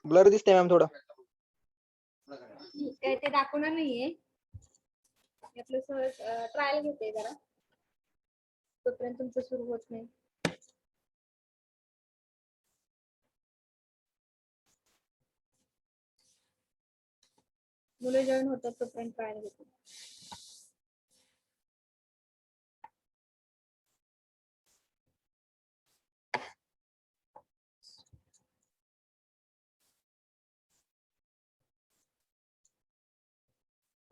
Blur दिसतंय ma'am थोडं. काय ते दाखवणार नाहीये. आपलं सहज ट्रायल घेते जरा, तोपर्यंत तुमचं सुरू होत नाही. मुलं जॉईन होतात तोपर्यंत ट्रायल घेते.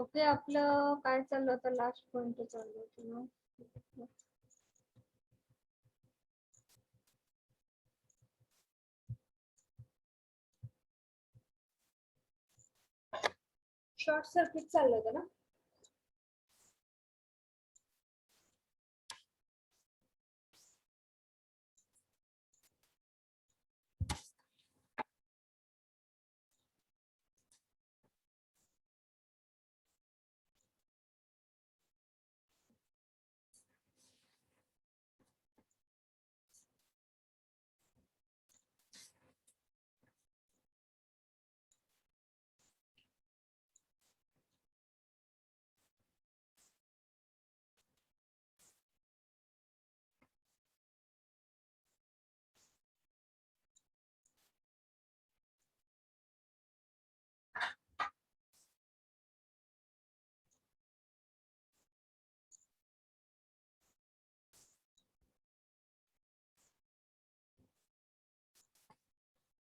ओके, आपलं काय चाललं आता, लास्ट पॉइंट चालू होतं ना. शॉर्ट सर्किट चाललं होतं ना.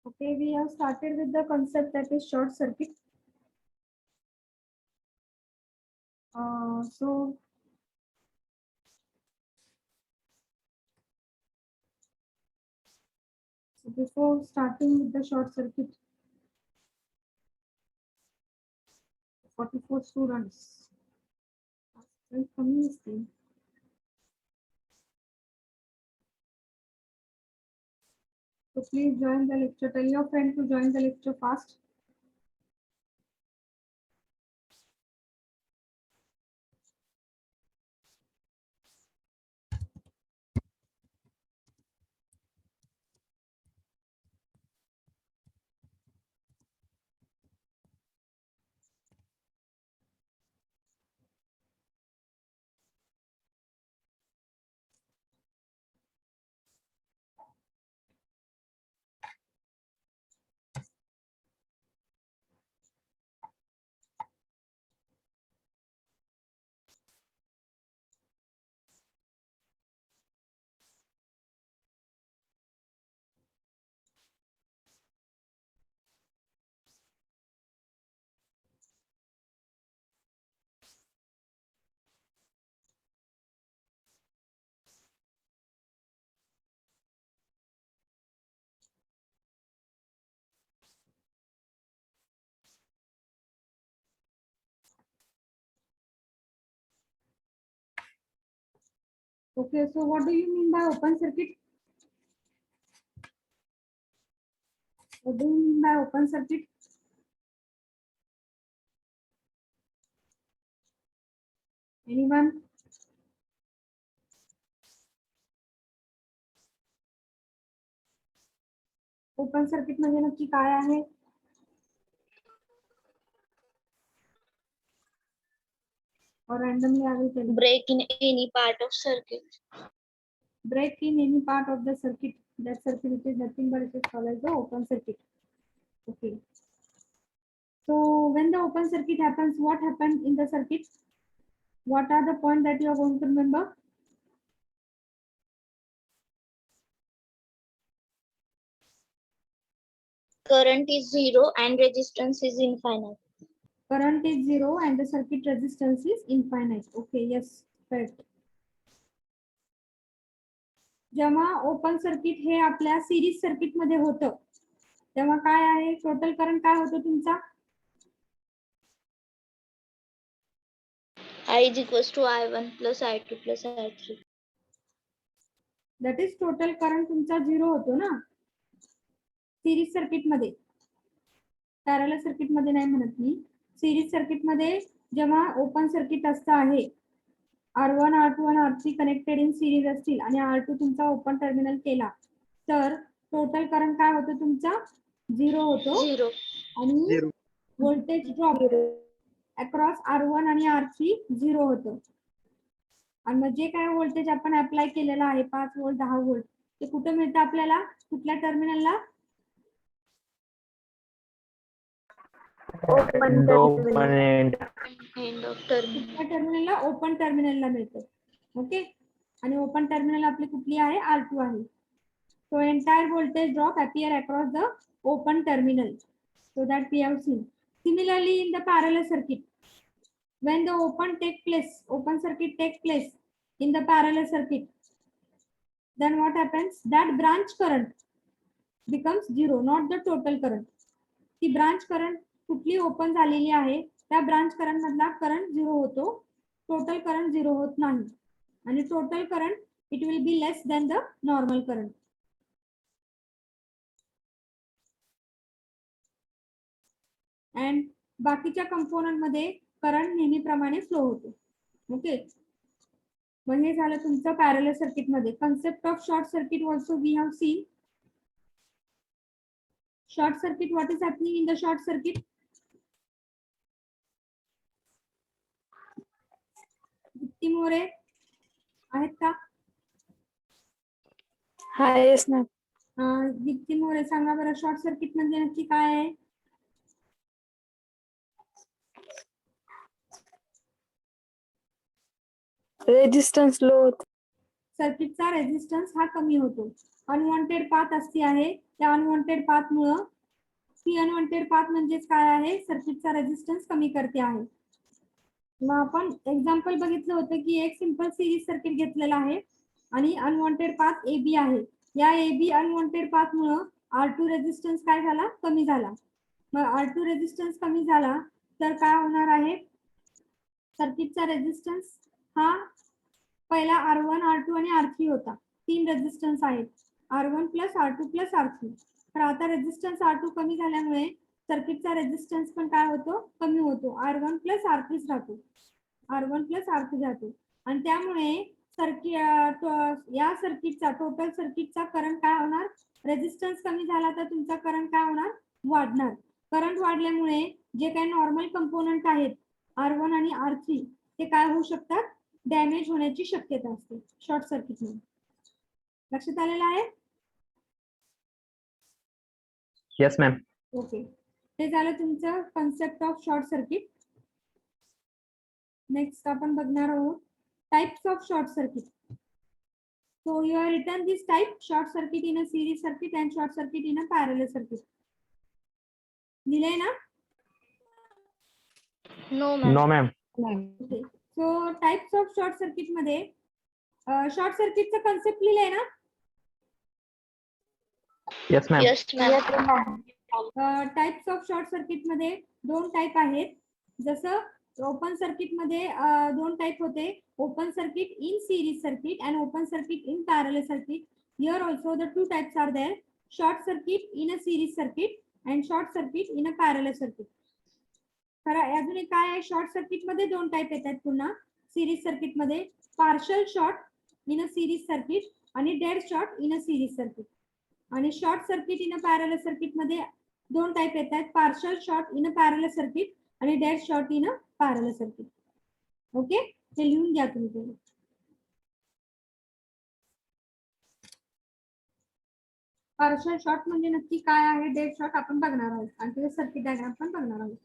Okay, we have started with the concept that is short circuit. So before starting with the short circuit, 44 students. Very funny thing. So please join the lecture. Tell your friend to join the lecture fast. Okay, so what do you mean by open circuit? What do you mean by open circuit? Anyone? Open circuit म्हणजे नक्की काय आहे? Or randomly I will tell you. Break in any part of circuit. Break in any part of the circuit. That circuit is nothing but it is called as the open circuit. Okay. So when the open circuit happens, what happens in the circuit? What are the points that you are going to remember? Current is 0 and resistance is infinite. Current is 0 and the circuit resistance is infinite. Okay, yes, correct. जेव्हा open circuit हे आपल्या series circuit मध्ये होतं तेव्हा काय आहे, total current काय होतं तुमचा? I is equals to I1 plus I2 plus I3. That is total current तुमचा 0 होतो ना सिरीज सर्किट मध्ये. पॅरलल सर्किट मध्ये नाही म्हणत मी. सिरीज सर्किट मध्ये जेव्हा ओपन सर्किट असतं आहे, R1 R2 आणि R3 कनेक्टेड इन सिरीज असतील आणि R2 तुमचा ओपन टर्मिनल केला तर टोटल करंट काय होतं तुमचा? झिरो होतो 0. आणि Zero. Voltage drop across R1 आणि R3 झिरो होतं. आणि मग जे काय व्होल्टेज आपण अप्लाय केलेलं आहे 5 व्होल्ट 10 व्होल्ट ते कुठे मिळतं आपल्याला, कुठल्या टर्मिनलला? End of terminal. कुठल्या टर्मिनलला? ओपन टर्मिनलला मिळतं. ओके. आणि ओपन टर्मिनल आपली कुठली आहे? R2 आहे. So entire voltage drop appear across the open terminal. So that we have seen. Similarly, in the parallel circuit, when the open circuit takes place in the parallel circuit, then what happens? That branch current becomes zero, not the total current. ती branch current कुठली open झालेली आहे त्या branch current मधला current zero होतो, total current zero होत नाही. आणि total current it will be less than the normal current. And बाकीच्या कंपोनंट मध्ये करंट नेहमीप्रमाणे फ्लो होतो. ओके. मग हे झालं तुमचं पॅरलल सर्किट मध्ये. Concept of short circuit also we have seen. Short circuit, what is happening in the short circuit? Deepti More आहेत का? Yes ma'am. दीप्ती मोरे सांगा बरं, शॉर्ट सर्किट म्हणजे नक्की काय आहे? रेजिस्टन्स लो होत. सर्किटचा रेझिस्टन्स हा कमी होतो. अनवॉन्टेड पाथ असती आहे, त्या अनवॉन्टेड पाथ मुळे ती अनवॉन्टेड पाथ म्हणजेच काय आहे? सर्किटचा रेझिस्टन्स कमी करते आहे. मग आपण एक्झाम्पल बघितलं होतं की एक सिंपल सिरीज सर्किट घेतलेला आहे आणि अनवॉन्टेड पाथ ए बी आहे. या ए बी अनवॉन्टेड पाथ मुळे R2 रेझिस्टन्स काय झाला? कमी झाला. मग R2 रेझिस्टन्स कमी झाला तर काय होणार आहे? सर्किटचा रेझिस्टन्स हा पहिला R1 R2 आणि R3 होता. 3 रेझिस्टन्स आहेत, R1 plus R2 plus R3. तर आता रेझिस्टन्स R2 कमी झाल्यामुळे सर्किटचा रेझिस्टन्स पण काय होतो? कमी होतो. R1 प्लस R3 राहतो, R1 प्लस R3 राहतो. आणि त्यामुळे या सर्किटचा टोटल सर्किटचा करंट काय होणार? रेझिस्टन्स कमी झाला तर तुमचा करंट काय होणार? वाढणार. करंट वाढल्यामुळे जे काही नॉर्मल कंपोनंट आहेत R1 आणि R3 ते काय होऊ शकतात? डॅमेज होण्याची शक्यता असते शॉर्ट सर्किट मध्ये. लक्षात आलेलं आहे? Yes, ma'am. ओके. ते झालं तुमचं concept of short circuit. Next आपण बघणार आहोत types of short circuit. So you are written this type: short circuit in a series circuit and short circuit in a parallel circuit. दिलंय ना? No, ma'am. No, ma'am. Okay. So types of short circuit मध्ये short सर्किटचं concept लिहिलंय ना? Yes, ma'am. Yes, ma'am. Types of short circuit मध्ये दोन type आहेत. जसं ओपन सर्किट मध्ये दोन टाइप होते: open circuit in series circuit and open circuit in parallel circuit. Here also the two types are there: short circuit in a series circuit and short circuit in a parallel circuit. खरं अजून एक काय आहे? Short circuit मध्ये दोन type येतात पुन्हा series circuit मध्ये: partial short in a series circuit आणि dead short in a series circuit. आणि short circuit in a parallel circuit मध्ये दोन टाइप येतात: partial short in a parallel circuit आणि dead short in a parallel circuit. Okay, ते लिहून घ्या तुम्ही. पार्शल शॉर्ट म्हणजे नक्की काय आहे, डेड शॉर्ट आपण बघणार आहोत आणि त्याचे सर्किट डायग्राम पण बघणार आहोत.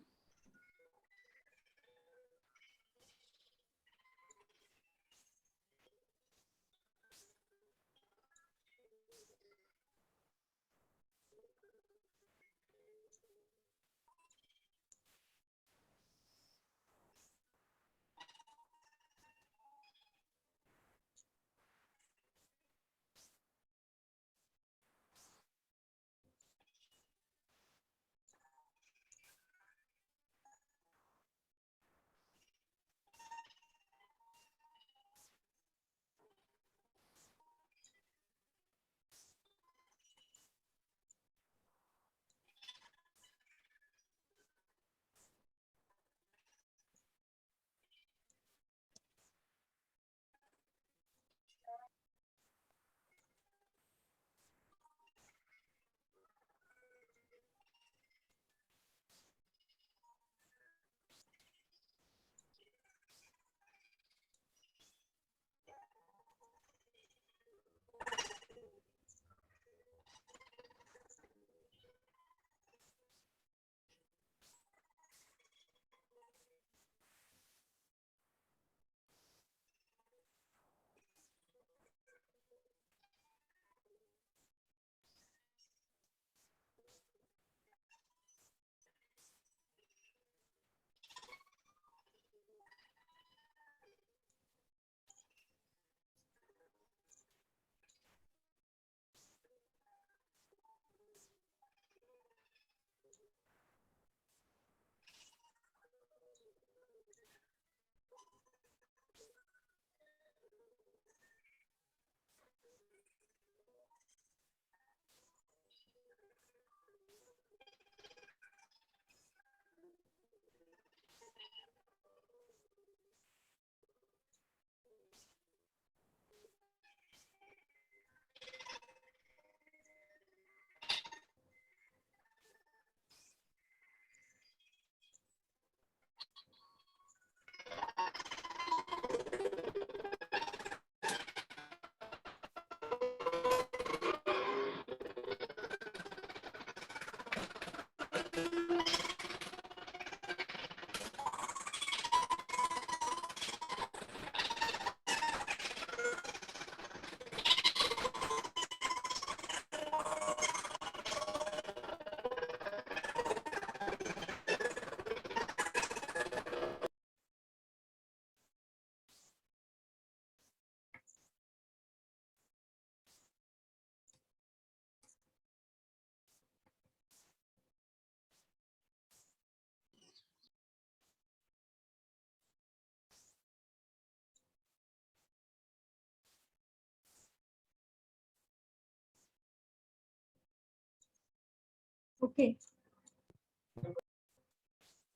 ओके,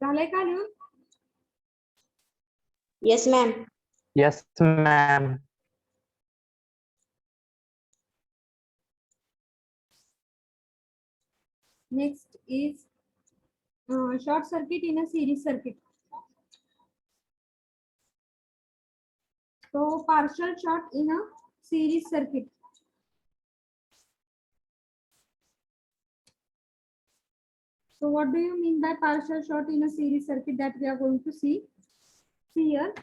झालंय का लिहून? Yes, ma'am. Yes, ma'am. Next is short circuit in a series circuit. So partial short in a series circuit. So what do you mean by partial short in a series circuit that we are going to see? See here,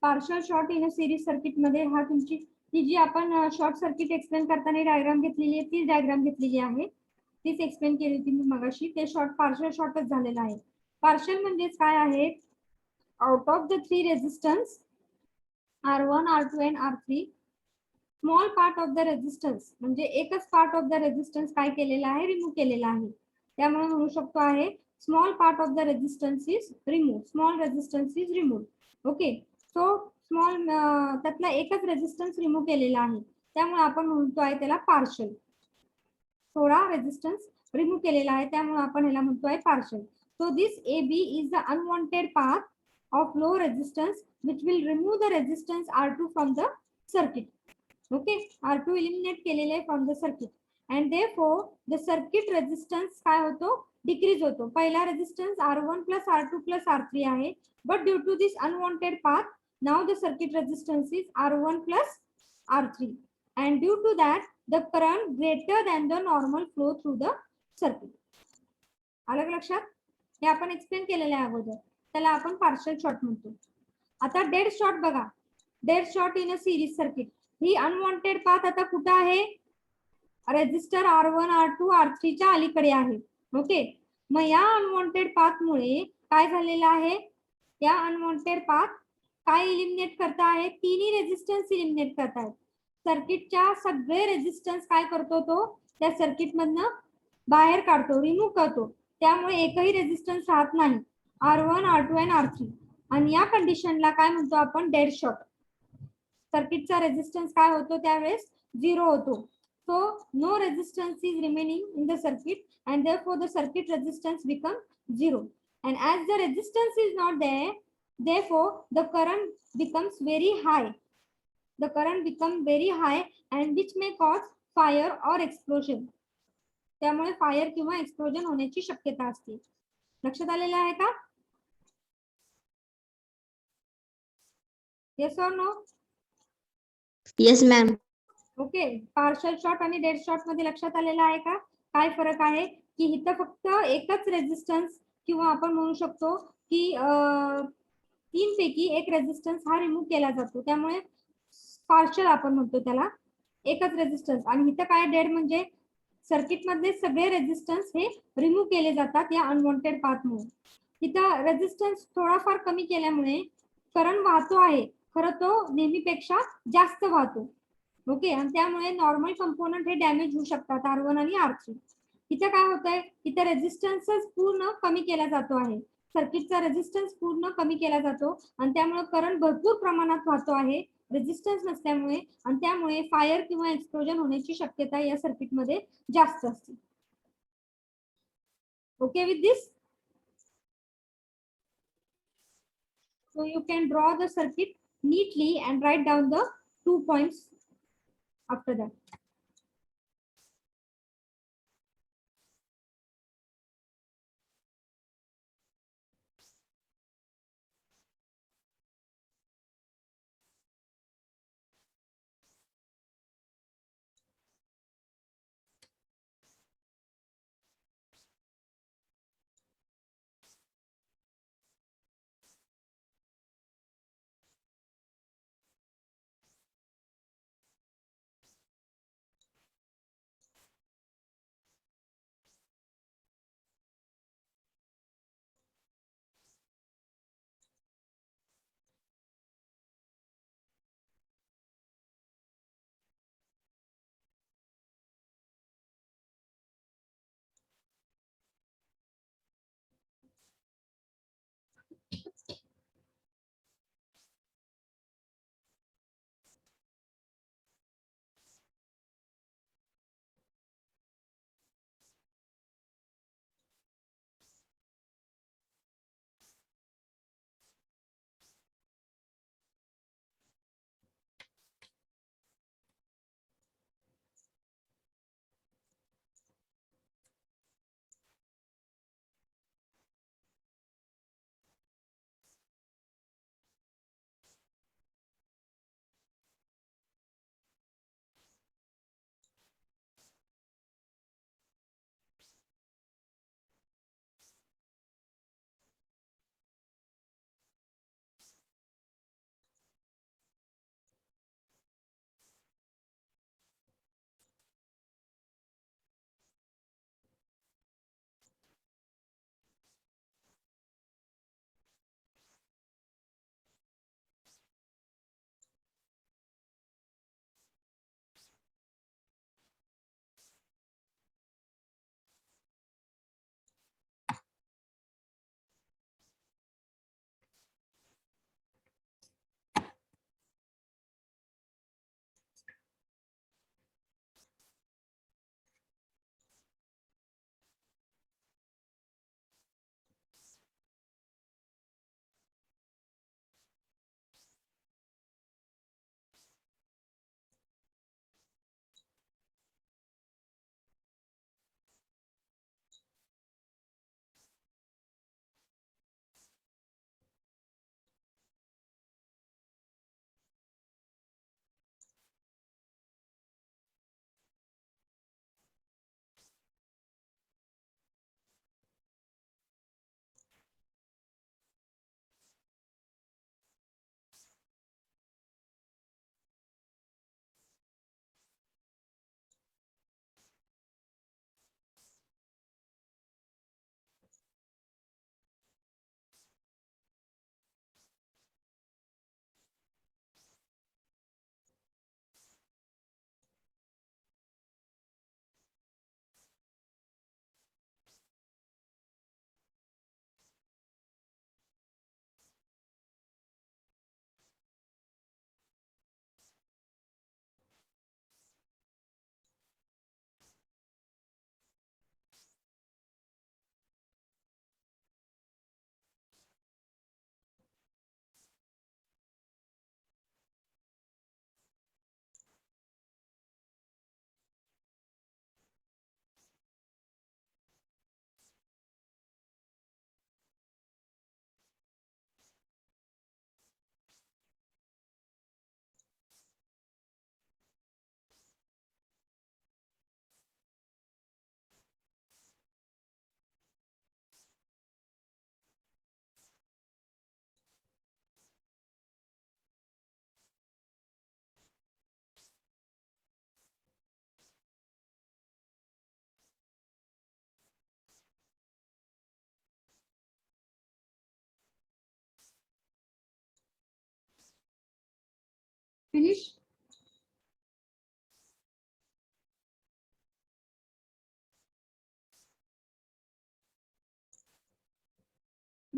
partial short in a series circuit मध्ये हा तुमची ही जी आपण short circuit explain करताना diagram घेतलेली आहे ती diagram घेतलेली आहे, तीच एक्सप्लेन केली होती मी मगाशी. ते शॉर्ट पार्शियल शॉर्टच झालेला आहे. पार्शियल म्हणजेच काय आहे? Out of the 3 resistance R1, R2 and R3 small part of the resistance म्हणजे एकच पार्ट ऑफ द रेजिस्टन्स काय केलेला आहे? रिमूव्ह केलेला आहे. त्यामुळे म्हणू शकतो आहे small part of the resistance is remove, small resistance is remove. Okay, so small त्यातला एकच रेजिस्टन्स रिमूव्ह केलेला आहे, त्यामुळे आपण म्हणतो आहे त्याला पार्शियल. थोडा रेजिस्टन्स रिमूव्ह केलेला आहे त्यामुळे आपण ह्याला म्हणतो आहे partial. So this AB is the unwanted path of low resistance which will remove the resistance R2 from the circuit. Okay, R2 eliminate केलेले आहे from the circuit and therefore the circuit resistance काय होतो? Decrease होतो. पहिला resistance R1 plus R2 plus R3 आहे, but due to this unwanted path now the circuit resistance is R1 plus R3 and due to that the current greater than the normal flow through the circuit. आलं लक्षात? हे आपण explain केलेलं आहे अगोदर, त्याला आपण partial short म्हणतो. आता डेड शॉर्ट बघा, dead short in a series circuit. He unwanted path आता कुठं आहे? रेजिस्टर R1, R2, R3 च्या अलीकडे आहे. ओके, मग या अनवॉन्टेड पाथ मुळे काय झालेलं आहे? या अनवॉन्टेड पाथ काय इलिमिनेट करता आहे? तिन्ही रेजिस्टन्स इलिमिनेट करतायत. सर्किटच्या सगळे रेजिस्टन्स काय करतो तो? त्या सर्किट मधनं बाहेर काढतो, रिमूव्ह करतो. त्यामुळे एकही रेजिस्टन्स राहत नाही, R1, R2 and R3. आणि या कंडिशनला काय म्हणतो आपण? Dead short. सर्किटचा रेजिस्टन्स काय होतो त्यावेळेस? 0 होतो. So no resistance is remaining in the circuit and therefore the circuit resistance becomes 0. And as the resistance is not there, therefore the current becomes very high. The current becomes very high and which may cause fire or explosion. त्यामुळे fire किंवा explosion होण्याची शक्यता असते. लक्षात आलेलं आहे का? Yes or no? Yes, ma'am. Okay, partial short आणि डेड शॉर्ट मध्ये लक्षात आलेलं आहे का? काय फरक आहे? की इथं फक्त एकच रेजिस्टन्स किंवा आपण म्हणू शकतो की 3 पैकी एक रेजिस्टन्स हा रिमूव्ह केला जातो, त्यामुळे पार्शियल आपण म्हणतो त्याला. एकच रेजिस्टन्स. आणि इथं काय? डेड म्हणजे सर्किट मधले सगळे रेजिस्टन्स हे रिमूव्ह केले जातात या अनवॉन्टेड पाथ मुळे. इथं रेजिस्टन्स थोडाफार कमी केल्यामुळे करंट वाहतो आहे, खरं तो नेहमीपेक्षा जास्त वाहतो. ओके, आणि त्यामुळे नॉर्मल कंपोनंट हे डॅमेज होऊ शकतात, R1 आणि R3. इथे काय होतंय? इथे रेजिस्टन्स पूर्ण कमी केला जातो आहे, सर्किटचा रेजिस्टन्स पूर्ण कमी केला जातो आणि त्यामुळे करंट भरपूर प्रमाणात वाहतो आहे रेजिस्टन्स नसल्यामुळे, आणि त्यामुळे फायर किंवा एक्सप्लोजन होण्याची शक्यता या सर्किट मध्ये जास्त असते. Okay with this? So you can draw the circuit neatly and write down the 2 points after that.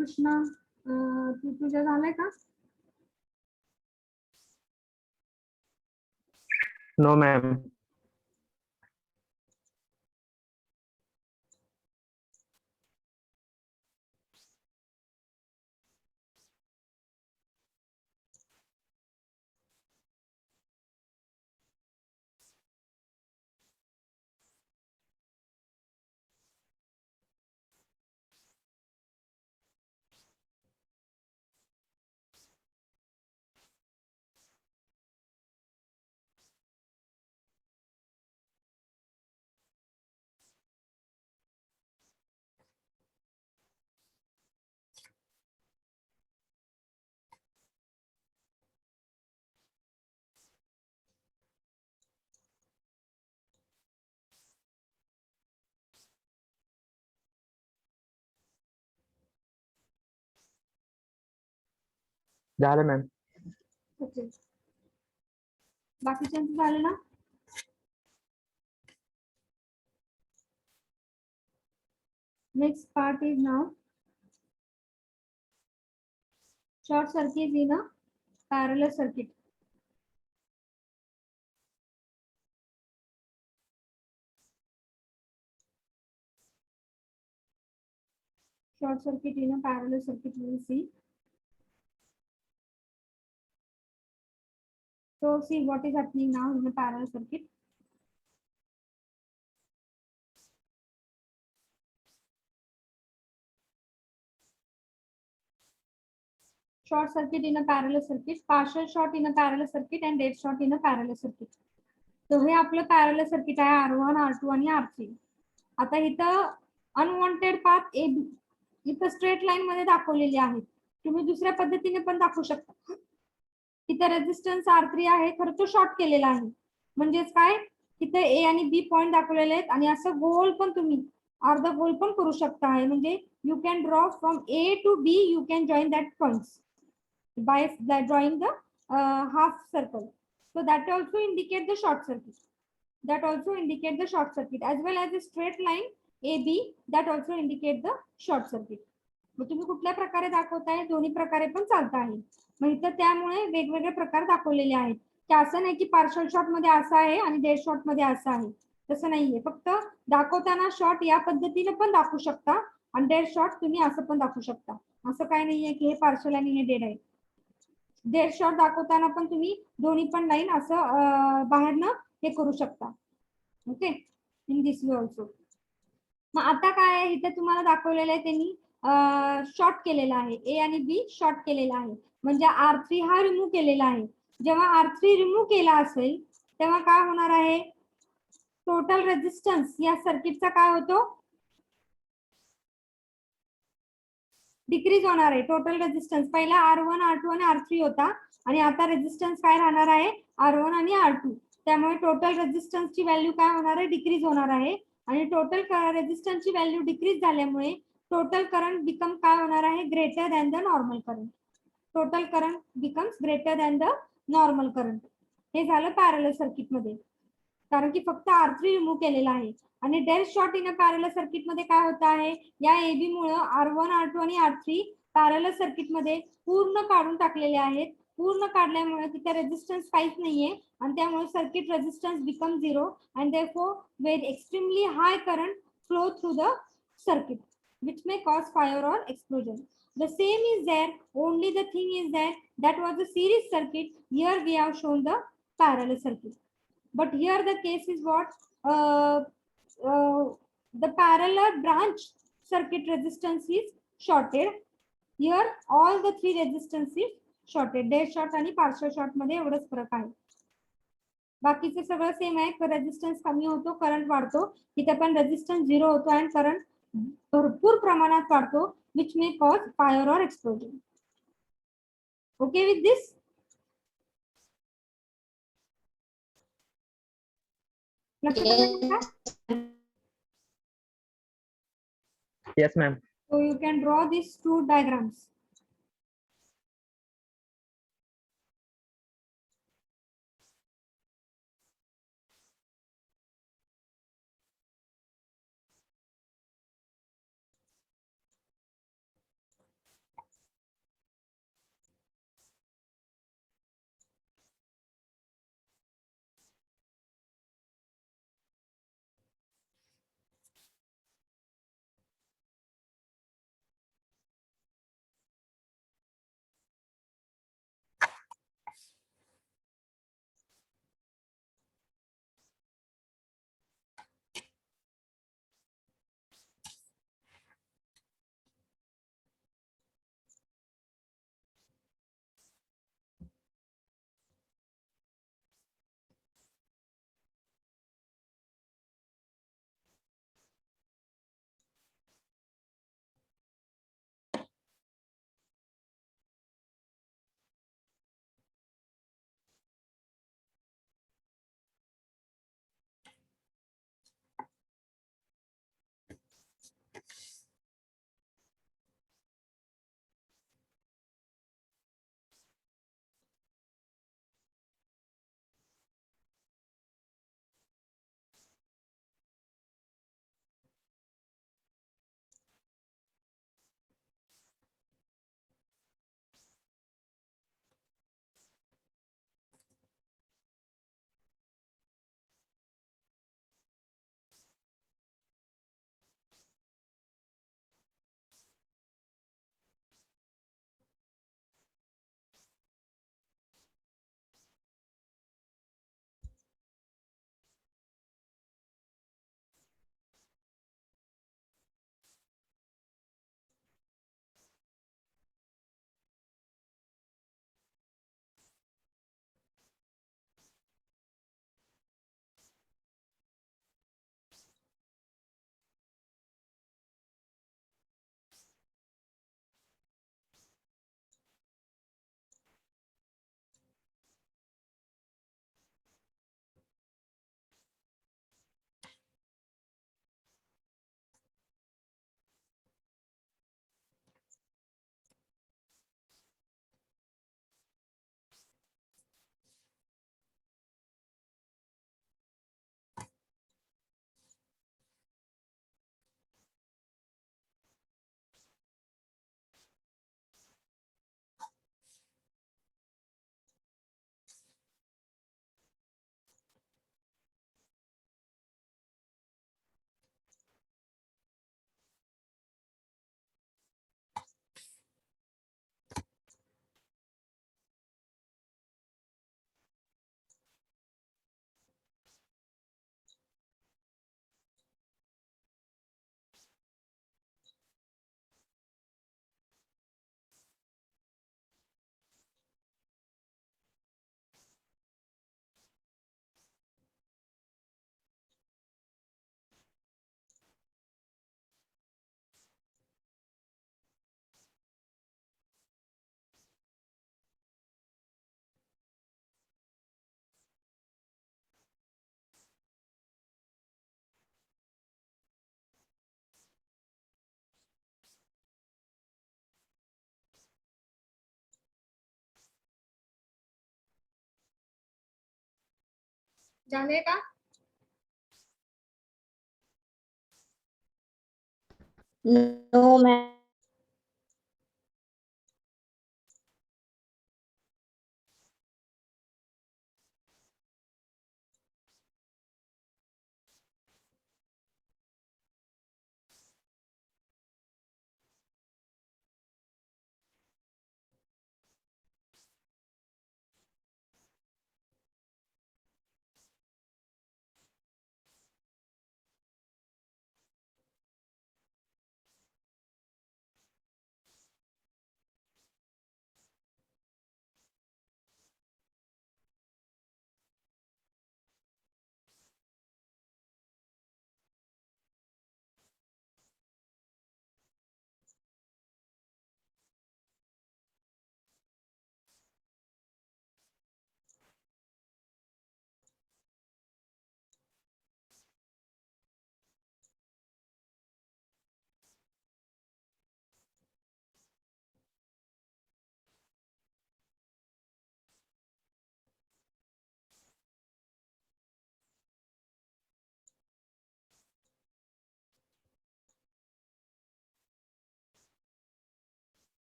Krishna तुझं झालंय का? No, ma'am. झालं मॅम. ओके, बाकीच्यांचं झालं ना? Next part is now short circuit in a parallel circuit. Short circuit in a parallel circuit we will see. So see what is happening now in a parallel circuit. Short circuit in a parallel circuit, partial short in a parallel circuit and dead short in a parallel circuit. So हे आपलं parallel circuit आहे R1, R2 आणि R3. आता इथं unwanted path A B इथं straight line मध्ये दाखवलेली आहेत. तुम्ही दुसऱ्या पद्धतीने पण दाखवू शकता. इथं रेझिस्टन्स R3 आहे, खरं तो शॉर्ट केलेला आहे. म्हणजेच काय, इथे ए आणि बी पॉइंट दाखवलेले आहेत आणि असं गोल पण तुम्ही अर्धा गोल पण करू शकता आहे. म्हणजे you can draw from A to B, you can join that points by drawing the half circle. So that also indicate the short circuit. That also indicate the short circuit as well as a straight line AB. That also indicate the short circuit. मग तुम्ही कुठल्या प्रकारे दाखवताय, दोन्ही प्रकारे पण चालत आहे. मग इथं त्यामुळे वेगवेगळे प्रकार दाखवलेले आहेत की असं नाही की पार्शल शॉर्ट मध्ये असं आहे आणि डेड शॉर्ट मध्ये असं आहे. तसं नाहीये, फक्त दाखवताना शॉर्ट या पद्धतीने पण दाखवू शकता आणि डेड शॉर्ट तुम्ही असं पण दाखवू शकता. असं काही नाहीये की हे पार्शल आणि हे डेड आहे. डेड शॉट दाखवताना पण तुम्ही दोन्ही पण लाईन असं बाहेरनं हे करू शकता. Okay, in this way also. मग आता काय आहे, इथे तुम्हाला दाखवलेलं आहे त्यांनी शॉर्ट केलेला आहे, ए आणि बी शॉर्ट केलेला आहे. म्हणजे R3 हा रिमूव्ह केलेला आहे. जेव्हा R3 रिमूव्ह केला असेल तेव्हा काय होणार आहे, टोटल रेझिस्टन्स या सर्किटचा काय होतो, डिक्रीज होणार आहे. टोटल रेझिस्टन्स पहिला R1, R2 आणि R3 होता आणि आता रेझिस्टन्स काय राहणार आहे, R1 आणि R2. त्यामुळे टोटल रेझिस्टन्सची व्हॅल्यू काय होणार आहे, डिक्रीज होणार आहे. आणि टोटल रेझिस्टन्सची व्हॅल्यू डिक्रीज झाल्यामुळे टोटल करंट बिकम काय होणार आहे, greater than the normal current. Total current becomes greater than the normal current. हे झालं पॅरलल सर्किट मध्ये, कारण की फक्त R3 रिमूव्ह केलेला आहे. आणि dead short in a parallel circuit मध्ये काय होत आहे, या एबी मुळे R1, R2 आणि R3 पॅरलल सर्किट मध्ये पूर्ण काढून टाकलेले आहेत. पूर्ण काढल्यामुळे तिथे रेझिस्टन्स काहीच नाहीये आणि त्यामुळे circuit resistance become 0 and therefore where extremely high current flow through the circuit which may cause fire or explosion. The same is there, only the thing is that was the series circuit. Here we have shown the parallel circuit. But here the case is what, the parallel branch circuit resistance is shorted. Here all the three resistance is shorted. Dead short आणि partial short मध्ये एवढंच फरक आहे. बाकीचे सगळं same आहे. Resistance कमी होतो, करंट वाढतो. इथे पण रेझिस्टन्स 0 होतो आणि करंट भरपूर प्रमाणात वाढतो, which may cause fire or explosion. Okay with this? Yes, ma'am. So you can draw these two diagrams. झाले का? No, ma'am.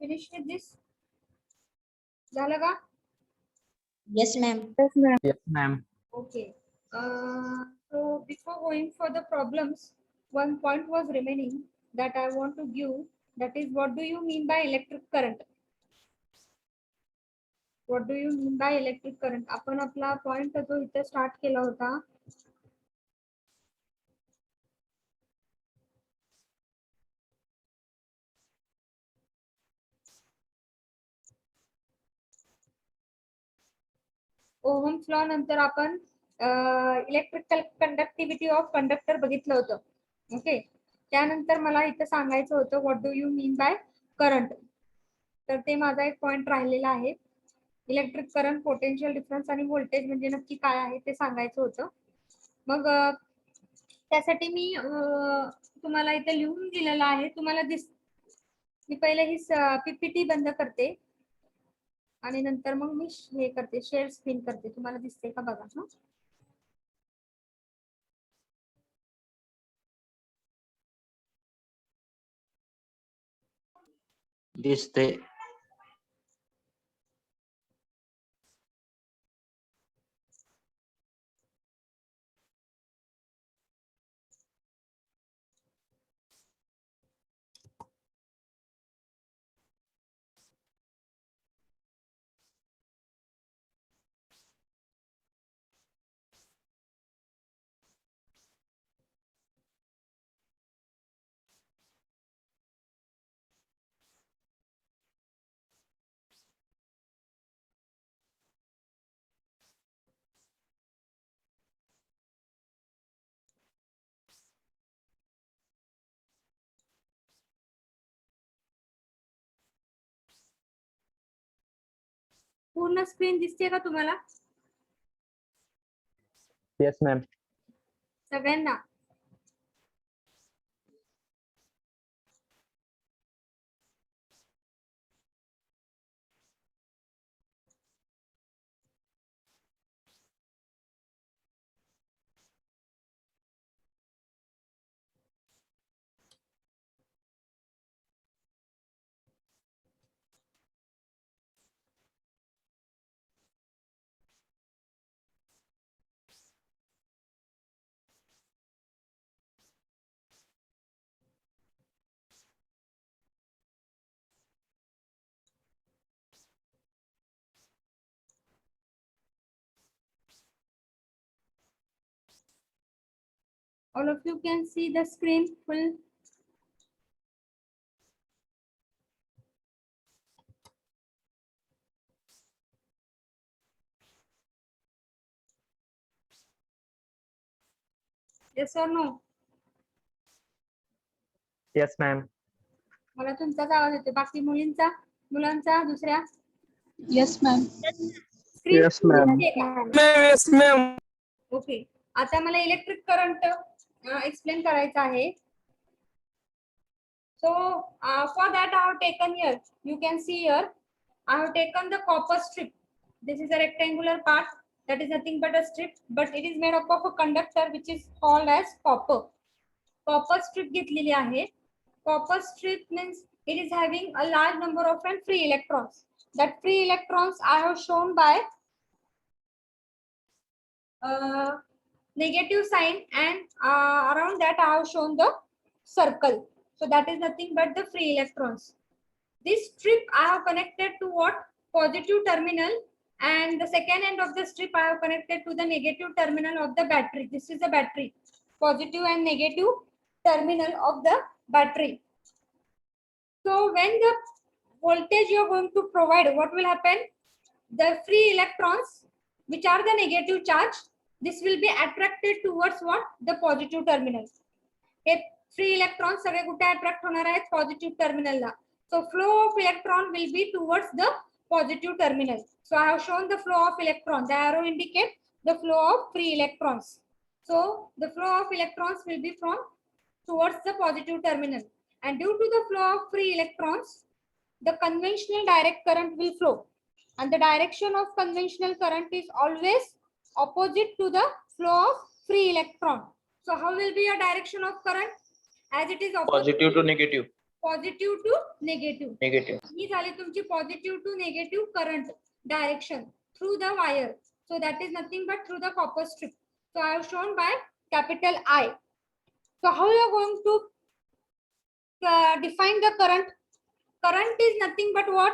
Finish with this. झालं का? Yes, ma'am. Yes, ma'am. Yes, ma'am. Okay. So before going for the problems, one point was remaining that I want to give. That is, what do you mean by electric current? What do you mean by electric current? आपण आपला point जो इथे start केला होता. Ohm's law नंतर आपण electrical conductivity of conductor बघितलं होतं. ओके. त्यानंतर मला इथं सांगायचं होतं what do you mean by current. तर ते माझा एक पॉइंट राहिलेला आहे. इलेक्ट्रिक करंट, पोटेन्शियल डिफरन्स आणि व्होल्टेज म्हणजे नक्की काय आहे ते सांगायचं होतं. मग त्यासाठी मी तुम्हाला इथे लिहून दिलेलं आहे. तुम्हाला मी पहिले ही पीपीटी बंद करते आणि नंतर मग मी हे करते, शेअर स्क्रीन करते. तुम्हाला दिसते का बघा. हा, दिसते. पूर्ण स्क्रीन दिसते का तुम्हाला Yes, ma'am. सगळ्यांना? All of you can see the screen full. Yes or no? Yes, ma'am. मला तुमचाच आवाज येतो. बाकी मुलांचा दुसऱ्या Yes, ma'am. Screen Yes, ma'am. Yes, ma'am. Okay. आता मला इलेक्ट्रिक करंट एक्सप्लेन करायचा आहे. So for that I have taken here. You can see here. I have taken the copper strip. This is a rectangular part. That is nothing but a strip, but it is made up of a conductor which is called as copper. Copper strip घेतलेली आहे. Copper strip means it is having a large number of free electrons. That free electrons I have shown by negative sign, and around that I have shown the circle. So that is nothing but the free electrons. This strip I have connected to what? Positive terminal, and the second end of the strip I have connected to the negative terminal of the battery. This is the battery, positive and negative terminal of the battery. So when the voltage you are going to provide, what will happen? The free electrons, which are the negative charge, this will be attracted towards what? The positive terminal. Hey free electrons सगळे कुठे attract होणार आहेत? Positive terminal La. So flow of electron will be towards the positive terminal. So I have shown the flow of electron. The arrow indicates the flow of free electrons. So the flow of electrons will be from towards the positive terminal. And due to the flow of free electrons, the conventional direct current will flow. And the direction of conventional current is always opposite to the flow of free electron. So how will be a direction of current? As it is opposite Positive to negative. positive to negative. Negative. ही झाली तुमची positive to negative current direction through the wire. So that is nothing but through the copper strip. So I have shown by capital I. So how you are going to define the current? Current is nothing but what?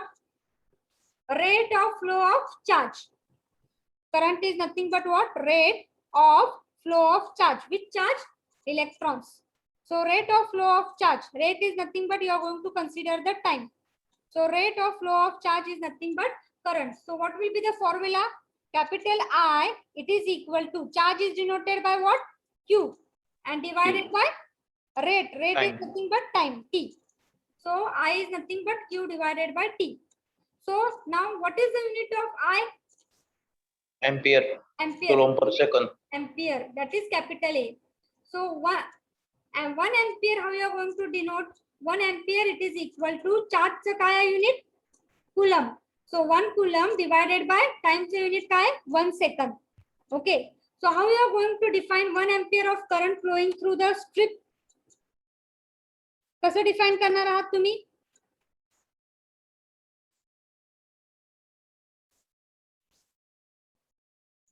Rate of flow of charge. Current is nothing but what? Rate of flow of charge. Which charge? Electrons. So rate of flow of charge. Rate is nothing but you are going to consider the time. So rate of flow of charge is nothing but current. So what will be the formula? Capital I, it is equal to, charge is denoted by what? Q, and divided by rate. Rate Time. is nothing but time, T. So I is nothing but Q divided by T. So now what is the unit of I? Ampere. Ampere. Coulomb per second. Ampere, that is capital A. So 1 ampere, how you are going to denote? 1 ampere, it is equal to charge चा काय आहे unit? Coulomb. So 1 coulomb divided by time चा unit काय आहे? 1 second. Okay. So how you are going to define 1 ampere of current flowing through the strip? कसं define करणार आहात तुम्ही?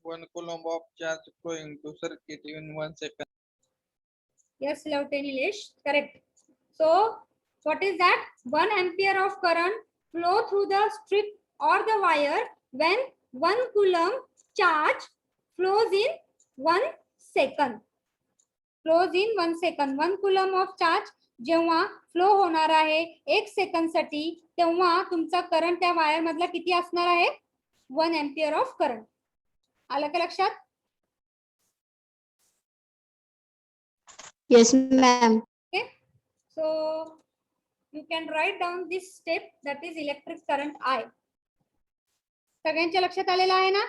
One coulomb of charge flowing to circuit in 1 second. Yes, Laute Nilesh, correct. So what is that? 1 ampere of current flow through the strip or the wire when 1 coulomb charge flows in 1 second. Flows in 1 second. 1 coulomb of charge जेव्हा flow होणार आहे 1 second साठी, तेव्हा तुमचा current त्या wire मधला किती असणार आहे? 1 एम्पियर ऑफ करंट. आलं का लक्षात? Yes, ma'am. Okay. So you can write down this step, that is electric current I. सगळ्यांच्या लक्षात आलेला आहे ना?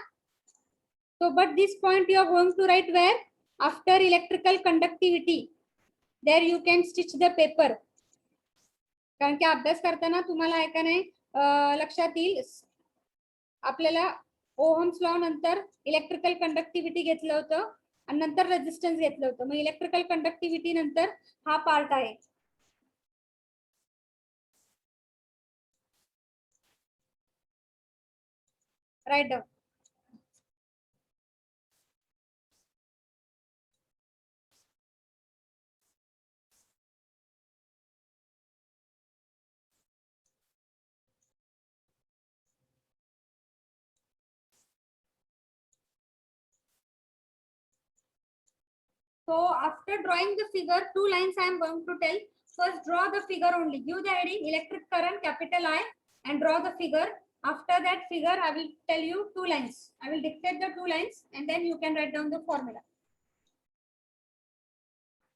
So but this point you are going to write where? After electrical conductivity. There you can stitch the paper. कारण की अभ्यास करताना तुम्हाला आहे का नाही लक्षात येईल, आपल्याला ओहम्स लॉ नंतर इलेक्ट्रिकल कंडक्टिव्हिटी घेतलं होतं आणि नंतर रेजिस्टन्स घेतलं होतं. मग इलेक्ट्रिकल कंडक्टिव्हिटी नंतर हा पार्ट आहे. Right down. So after drawing the figure, 2 lines I am going to tell. First, draw the figure only. Give the heading electric current, capital I, and draw the figure. After that figure, I will tell you 2 lines. I will dictate the 2 lines and then you can write down the formula.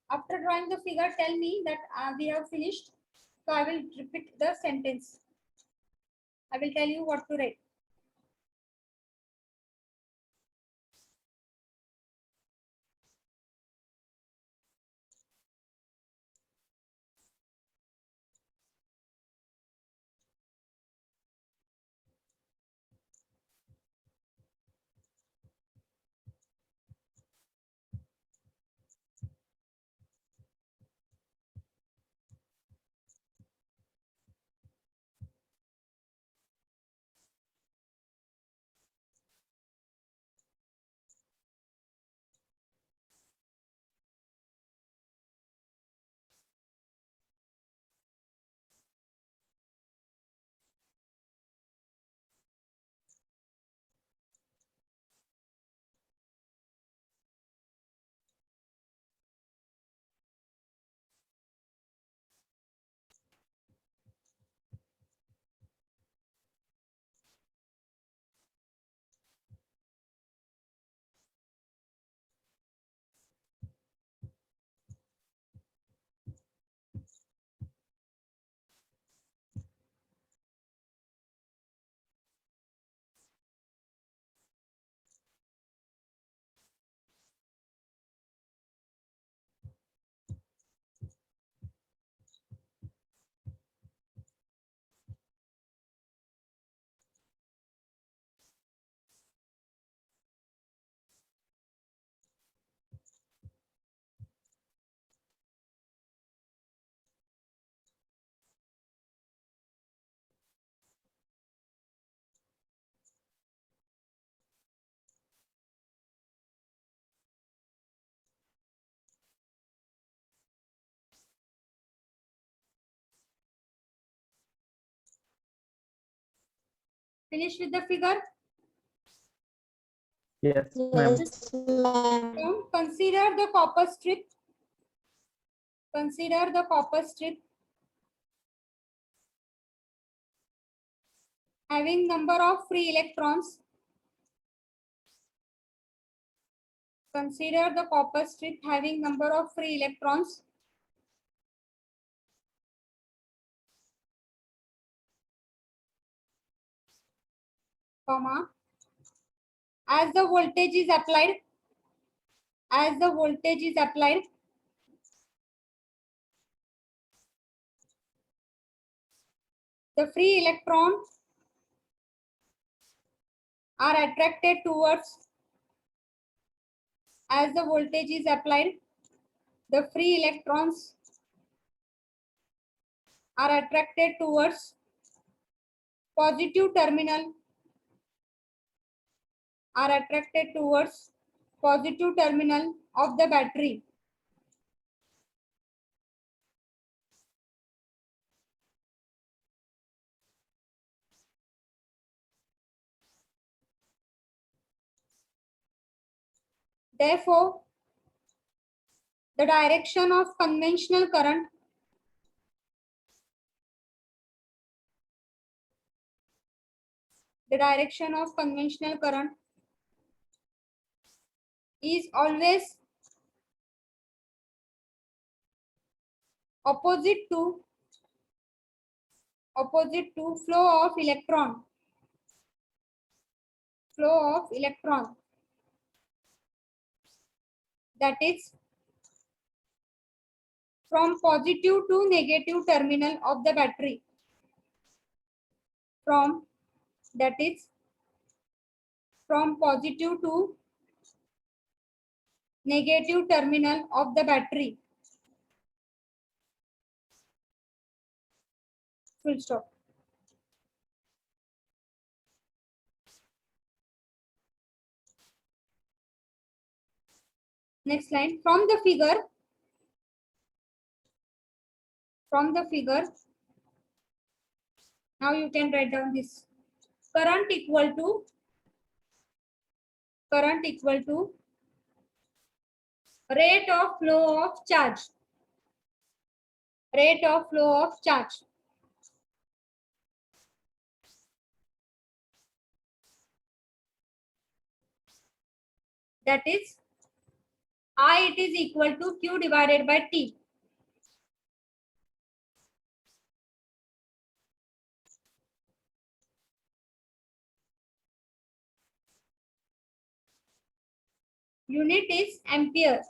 After drawing the figure, tell me that we have finished. So I will repeat the sentence. I will tell you what to write. Finish with the figure. Yes, ma'am. Yes, ma'am. Now consider the copper strip. Consider the copper strip having number of free electrons. Consider the copper strip having number of free electrons. Comma. As the voltage is applied. As the voltage is applied. The free electrons are attracted towards. As the voltage is applied, the free electrons are attracted towards positive terminal. Are attracted towards positive terminal of the battery. Therefore, the direction of conventional current is always opposite to flow of electron. Flow of electron. That is from positive to negative terminal of the battery. From positive to negative terminal of the battery. Full stop. Next line. From the figure, now you can write down this. Current equal to rate of flow of charge. Rate of flow of charge. That is I, it is equal to Q divided by T. Unit is ampere.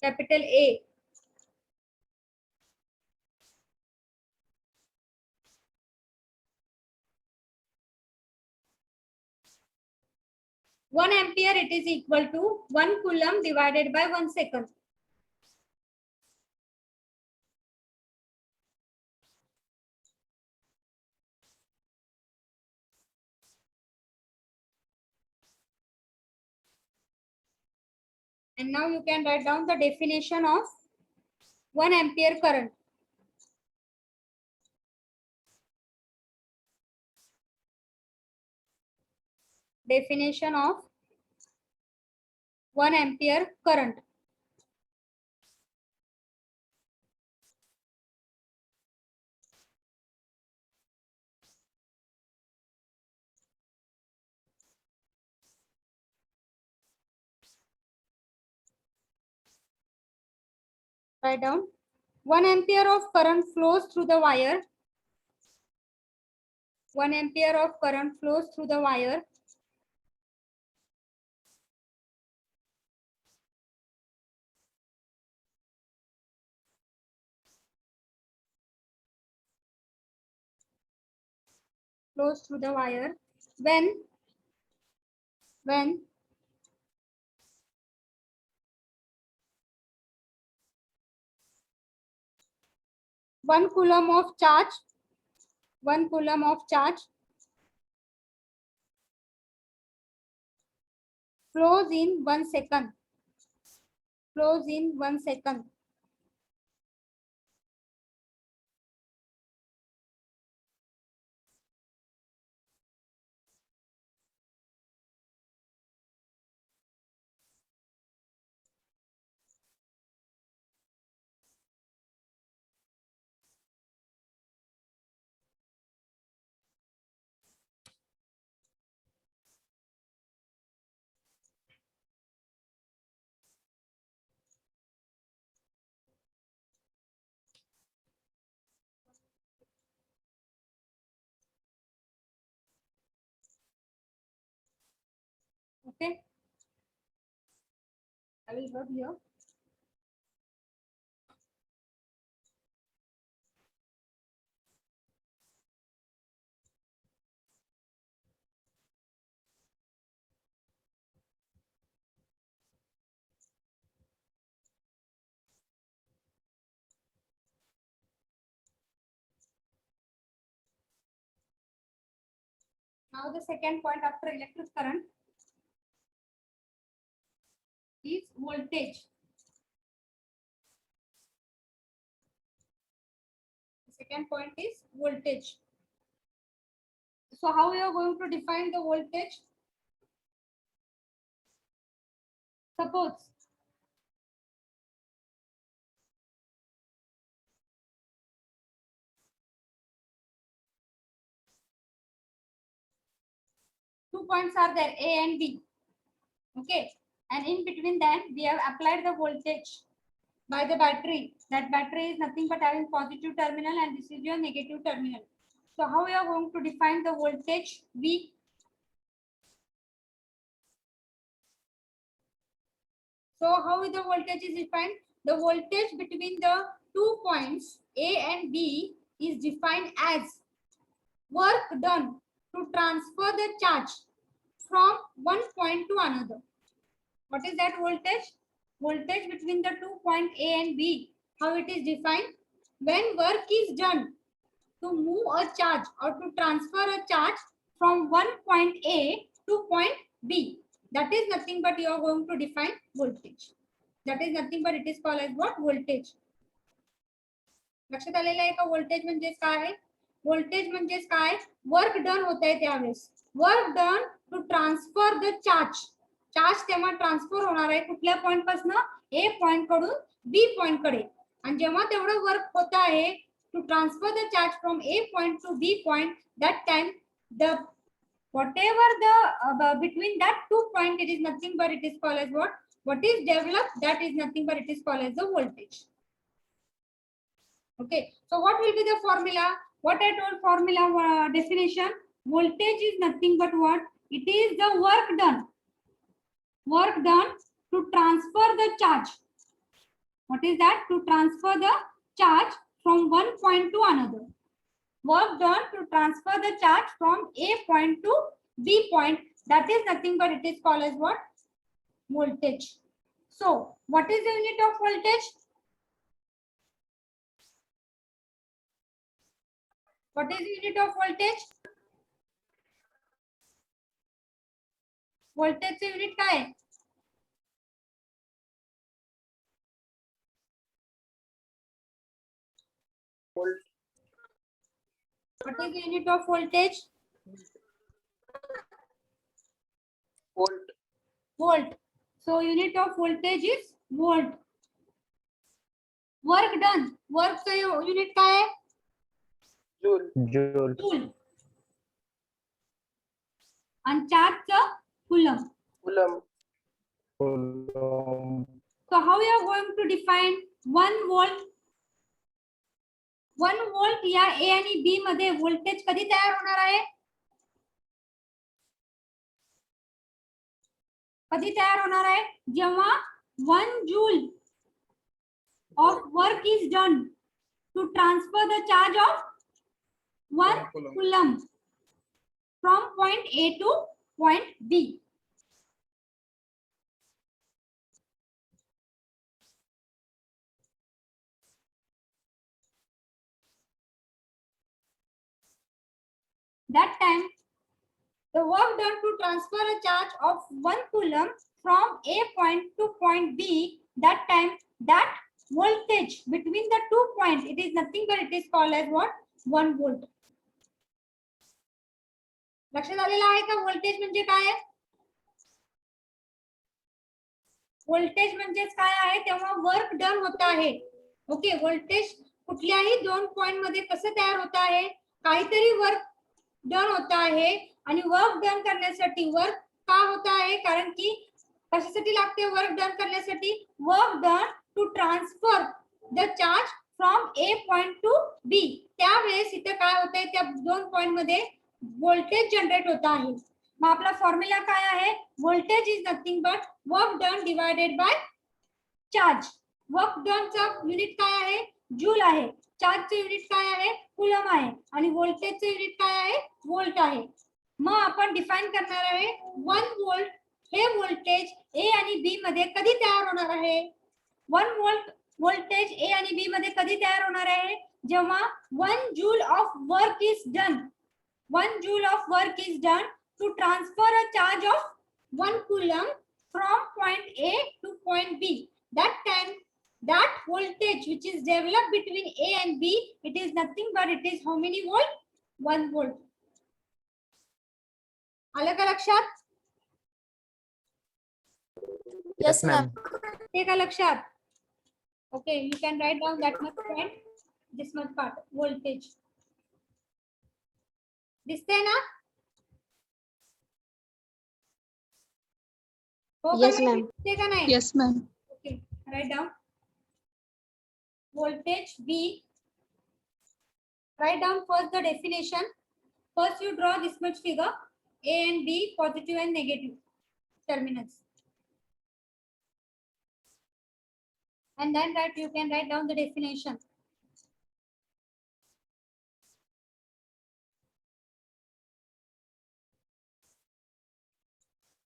Capital A. One ampere, it is equal to 1 coulomb divided by 1 second. And now you can write down the definition of 1 ampere current. Definition of 1 ampere current. Write down 1 ampere of current flows through the wire. 1 ampere of current flows through the wire. Flows through the wire when 1 coulomb of charge, 1 coulomb of charge flows in 1 second. Flows in 1 second. Okay. I will rub here. Now the second point after electric current is voltage. The second point is voltage. So how we are going to define the voltage? Suppose two points are there, A and B. Okay, and in between them we have applied the voltage by the battery. That battery is nothing but having positive terminal and this is your negative terminal. So how we are going to define the voltage V? So how the voltage is defined? The voltage between the 2 points A and B is defined as work done to transfer the charge from one point to another. What is that voltage? Voltage between the 2 point A and B. How it is defined? When work is done to move a charge or to transfer a charge from one point A to point B. That is nothing but you are going to define voltage. That is nothing but it is called as what? Voltage. लक्षात आलेलं आहे का voltage म्हणजे काय? Voltage म्हणजे काय? Work done होत आहे त्यावेळेस. Work done to transfer the charge charge तेव्हा ट्रान्सफर होणार आहे कुठल्या पॉइंट पासून ए पॉइंट कडून बी पॉइंट कडे आणि जेव्हा तेवढं वर्क होत आहे to transfer the charge from A point to B point that time the whatever the between that 2 point it is nothing but it is called as what is developed, that is nothing but it is called as the voltage. Okay, so what will be the formula? What I told formula definition, voltage is nothing but what? It is the work done to transfer the charge. What is that? To transfer the charge from one point to another. Work done to transfer the charge from A point to B point, that is nothing but it is called as what? Voltage. So what is the unit of voltage? What is the unit of voltage? Voltage चे unit काय आहे? Volt. What is the unit of voltage? Volt. Volt. So unit of voltage is volt. Work done. Work चा unit काय आहे? Joule. Joule. Joule. And charge चा coulomb. Coulomb. Coulomb. So how you are going to define 1 volt? 1 volt या A आणि B मध्ये voltage कधी तयार होणार आहे? कधी तयार होणार आहे? जेव्हा 1 joule of work is done to transfer the charge of 1 coulomb from point A to point B. That time, the work done to transfer a charge of 1 coulomb from A point to point B, that time, that voltage between the 2 points, it is nothing but it is called as what? 1 volt. लक्षात आलेलं आहे का voltage म्हणजे काय आहे? Voltage म्हणजेच काय आहे? तेव्हा वर्क डन होत आहे. ओके, व्होल्टेज कुठल्याही 2 पॉइंट मध्ये कसं तयार होत आहे? काहीतरी वर्क डन होत आहे आणि वर्क डन करण्यासाठी वर्क का होत आहे? कारण की कशासाठी लागते वर्क डन करण्यासाठी? Work done to transfer the charge from A point to B. त्यावेळेस इथे काय होत आहे? त्या 2 पॉइंट मध्ये व्होल्टेज जनरेट होत आहे. मग आपला फॉर्म्युला काय आहे? Voltage is nothing but work done divided by charge. Work done चा युनिट काय आहे? जूल आहे. चार्जचे युनिट काय आहे? कुलम आहे. आणि व्होल्टेजचे युनिट काय आहे? व्होल्ट आहे. मग आपण डिफाइन करणार आहे 1 व्होल्ट हे व्होल्टेज ए आणि बी मध्ये कधी तयार होणार आहे? 1 व्होल्ट व्होल्टेज ए आणि बी मध्ये कधी तयार होणार आहे? जेव्हा 1 joule of work is done. 1 joule of work is done to transfer a charge of 1 coulomb from point A to point B. That time, that voltage which is developed between A and B, it is nothing but it is how many volt? 1 volt. आलं का लक्षात? Yes, ma'am. ते का लक्षात? Okay, you can write down that much point, this much part, voltage. दिसते ना? हो का Yes, नाही? ma'am. दिसते का नाही? Yes, ma'am. Okay, write down voltage V. Write down first the definition. First you draw this much figure, A and B, positive and negative terminals. And then that you can write down the definition.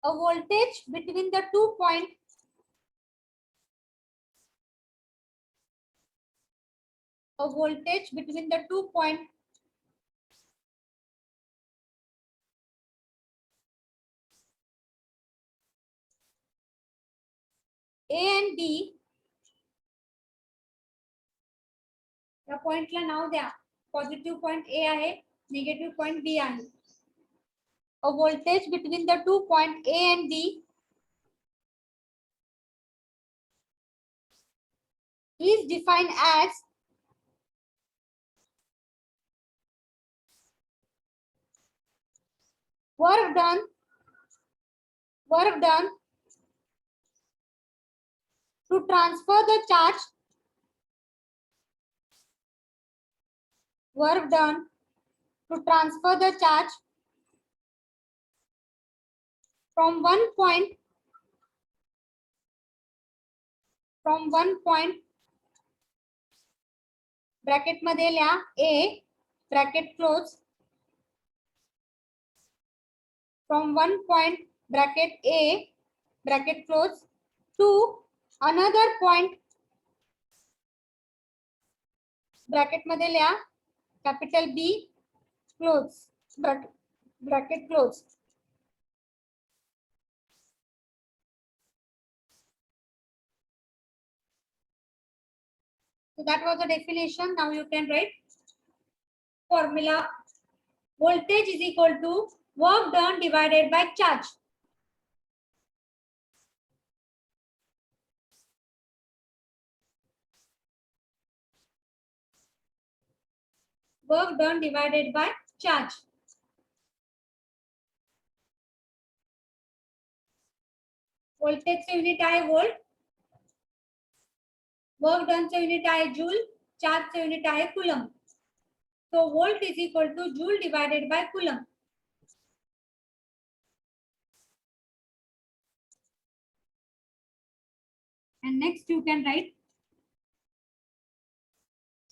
A voltage between the 2 points. A voltage between the 2 points A and B. या पॉइंटला नाव द्या. Positive point A आहे, negative point B आहे. A voltage between the 2 point A and B is defined as work done to transfer the charge from one point bracket मध्ये लिहा A bracket close from one point bracket A bracket close to another point bracket मध्ये लिहा capital B close bracket close. So that was the definition. Now you can write formula. Voltage is equal to work done divided by charge. Work done divided by charge. Voltage चे unit आहे volt, work done चे unit आहे joule, charge चे unit आहे coulomb. So volt is equal to joule divided by coulomb. And next you can write,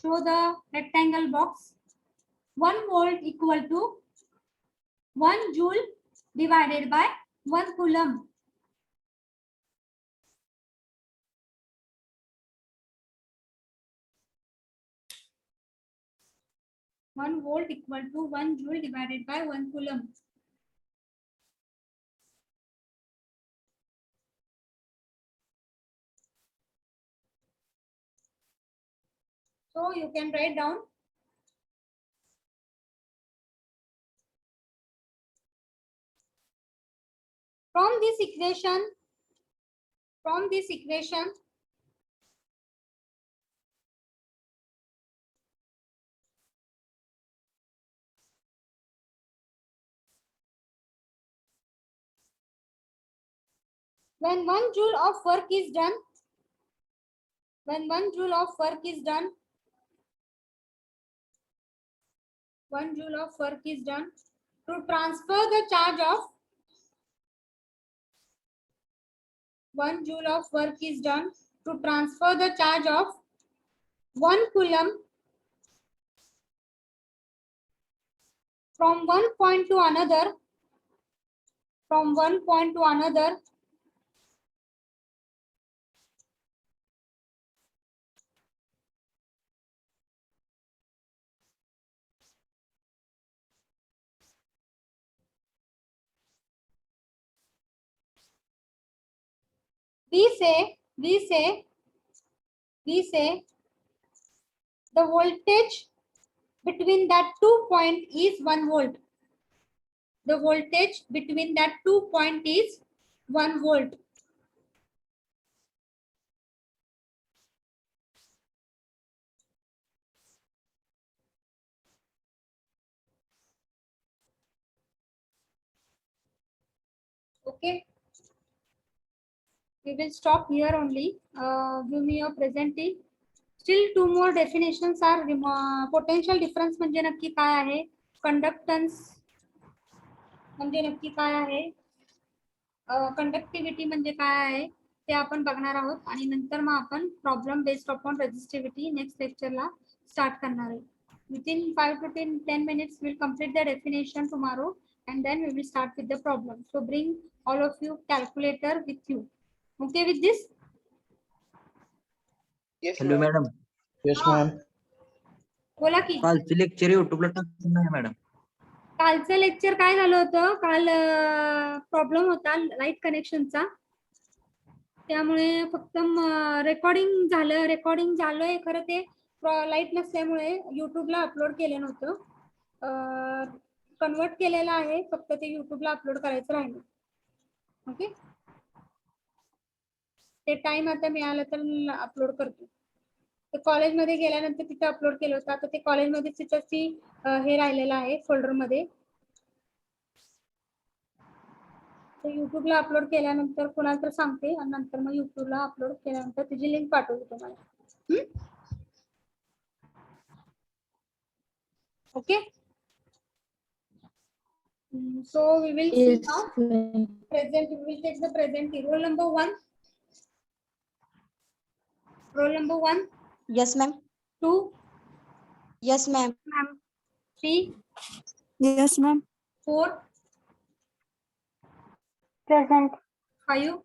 show the rectangle box. 1 volt equal to 1 joule divided by 1 coulomb. One volt equal to 1 joule divided by 1 coulomb. So you can write down from this equation, when 1 joule of work is done, to transfer the charge of 1 joule of work is done to transfer the charge of 1 coulomb from one point to another, we say the voltage between that 2 point is 1 volt. The voltage between that 2 point is 1 volt. Okay. We will stop here only. Give me your presenting. Still 2 more definitions are potential difference म्हणजे नक्की काय आहे, conductance म्हणजे नक्की काय आहे, conductivity म्हणजे काय आहे ते आपण बघणार आहोत. आणि नंतर मग आपण problem based upon resistivity next लेक्चरला स्टार्ट करणार आहे. Within 5 to 10 minutes we'll complete the definition tomorrow and then we will start with the problem. So bring all of you calculator with you. Okay with this? Yes, hello ma'am. Madam. Yes, ma'am. बोला की. कालचं lecture युट्यूबला टाकलं नाही madam. कालचं lecture काय झालं होतं, काल प्रॉब्लेम होता लाईट कनेक्शनचा, त्यामुळे फक्त रेकॉर्डिंग झालंय खरं ते लाईट नसल्यामुळे युट्यूबला अपलोड केलं नव्हतं. कन्वर्ट केलेलं आहे, फक्त ते युट्यूबला अपलोड करायचं राहिलं. ओके, ते टाइम आता मिळालं तर अपलोड करतो. तर कॉलेजमध्ये गेल्यानंतर तिथे अपलोड केलं होतं. आता ते कॉलेजमध्ये तिथं ती हे राहिलेलं आहे फोल्डरमध्ये. तर युट्यूबला अपलोड केल्यानंतर कोणाला तर सांगते आणि नंतर मग युट्यूबला अपलोड केल्यानंतर त्याची लिंक पाठवते तुम्हाला. Okay. So we will see now present. We will take the present. Roll number 1. Roll number 1. Yes, ma'am. 2. Yes, ma'am. 3. Yes, ma'am. 4. Present. 5.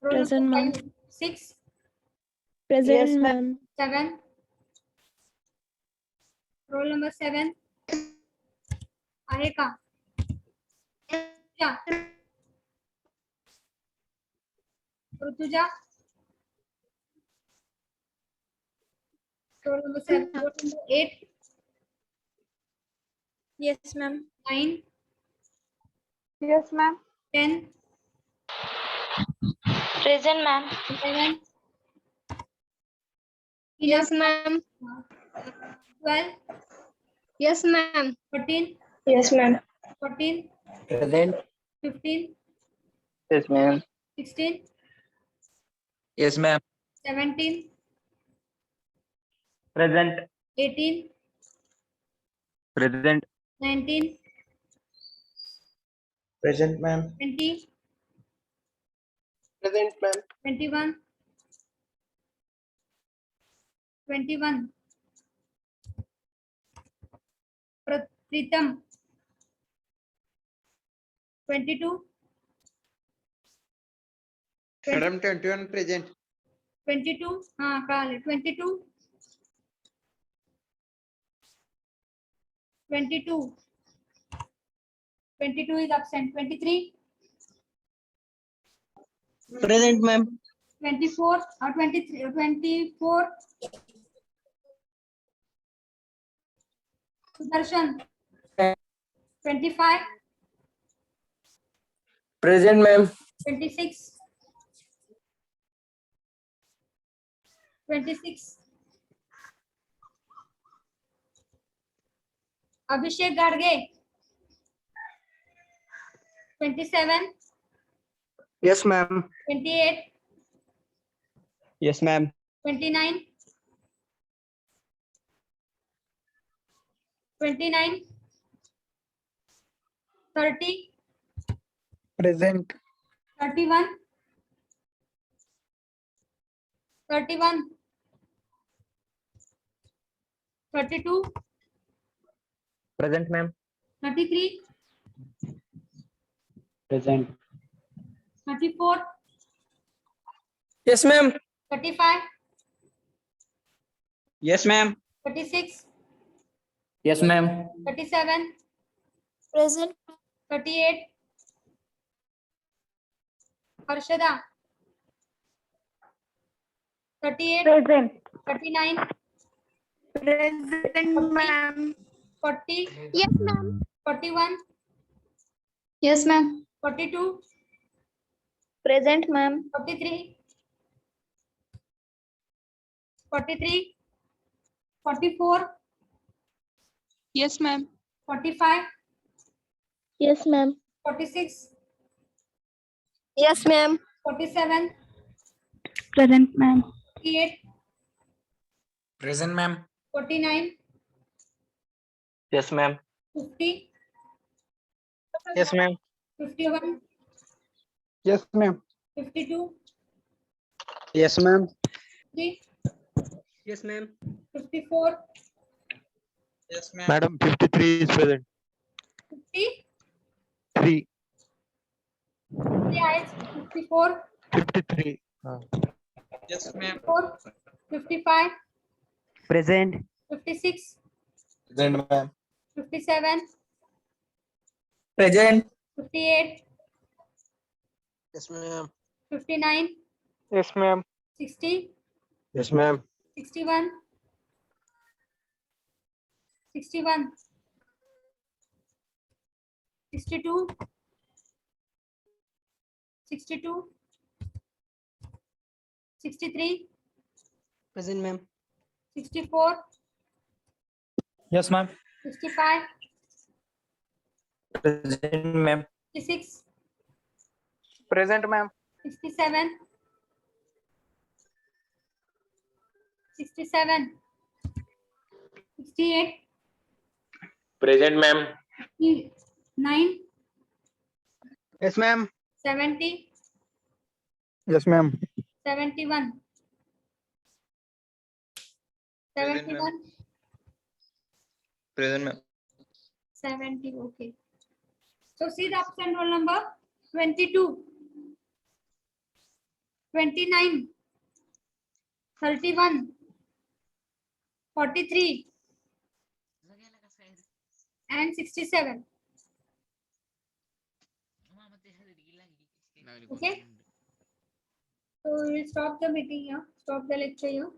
Roll Present, number ma'am. 5. 6. Present, yes, ma'am. 7. Roll number 7. आहे का? क्या? Rutuja. Roll number 7. Roll number 8. Yes, ma'am. 9. Yes, ma'am. 10. Present, ma'am. 11. Yes, ma'am. 12. Yes, ma'am. 13. Yes, ma'am. 14. Present. 15. Yes, ma'am. 16. Yes, ma'am. 17. Present. 18. Present. 19. Present, ma'am. 20. Present, ma'am. 21. 21. Pritam. 22. Madam 21 present. 22. हाँ कहाँ 22. 22. 22 is absent. 23. Present, ma'am. 24 or 23 or 24. Sudarshan. 25. Present, ma'am. 26. 26. Abhishek Garge. 27. Yes, ma'am. 28. Yes, ma'am. 29. 29. 30. Present. 31. 31. 32. Present, ma'am. 33. Present. 34. Yes, ma'am. 35. Yes, ma'am. 36. Yes, ma'am. 37. Present. 38. Harshada. 38. Present. 39. Present, ma'am. 40. Yes, ma'am. 41. Yes, ma'am. 42. Present, ma'am. 43. 43. 44. Yes, ma'am. 45. Yes, ma'am. 46. Yes, ma'am. 47. Present, ma'am. 48. Present, ma'am. 49. Yes, ma'am. 50. Yes, ma'am. 51. Yes, ma'am. 52. Yes, ma'am. 3. Yes, ma'am. 54. Yes, ma'am. Madam, 53 is present. 50. 3. 3 eyes. 54. 53. Yes, ma'am. 4. 55. Present. 56. Present, ma'am. 57. Present. 58. Yes, ma'am. 59. Yes, ma'am. 60. Yes, ma'am. 61. 61. 62. 62. 63, Present, ma'am. 64, Yes, ma'am. 65, Present, ma'am. 66, Present, ma'am. 67, 67, 68, Present, ma'am. 69, Yes, ma'am. 70, Yes, ma'am. 71, Present, ma'am. 71, Present, ma'am. 70. Okay. So see the absent roll number 22, 29, 31, 43, and 67. Okay. So we will stop the meeting here, stop the lecture here.